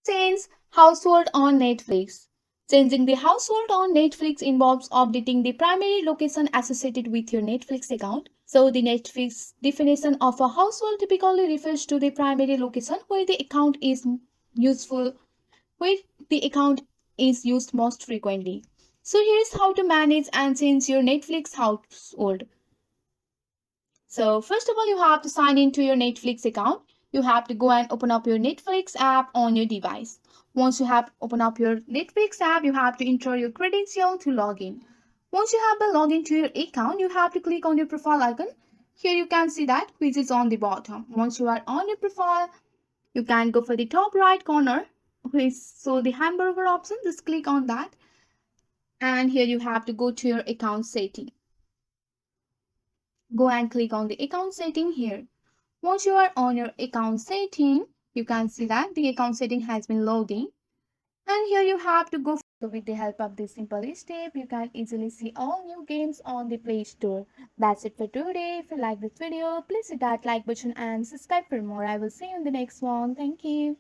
Change household on Netflix. Changing the household on Netflix involves updating the primary location associated with your Netflix account. So, the Netflix definition of a household typically refers to the primary location where the account is useful, where the account is used most frequently. So, here's how to manage and change your Netflix household. So first of all, you have to sign into your Netflix account. You have to go and open up your Netflix app on your device. Once you have opened up your Netflix app, you have to enter your credential to log in. Once you have the login to your account, you have to click on your profile icon. Here you can see that which is on the bottom. Once you are on your profile, you can go for the top right corner, which so the hamburger option. Just click on that, and here you have to go to your account setting. Go and click on the account setting here. Once you are on your account setting, you can see that the account setting has been loading. And here you have to go. So with the help of this simple step, you can easily see all new games on the Play Store. That's it for today. If you like this video, please hit that like button and subscribe for more. I will see you in the next one. Thank you.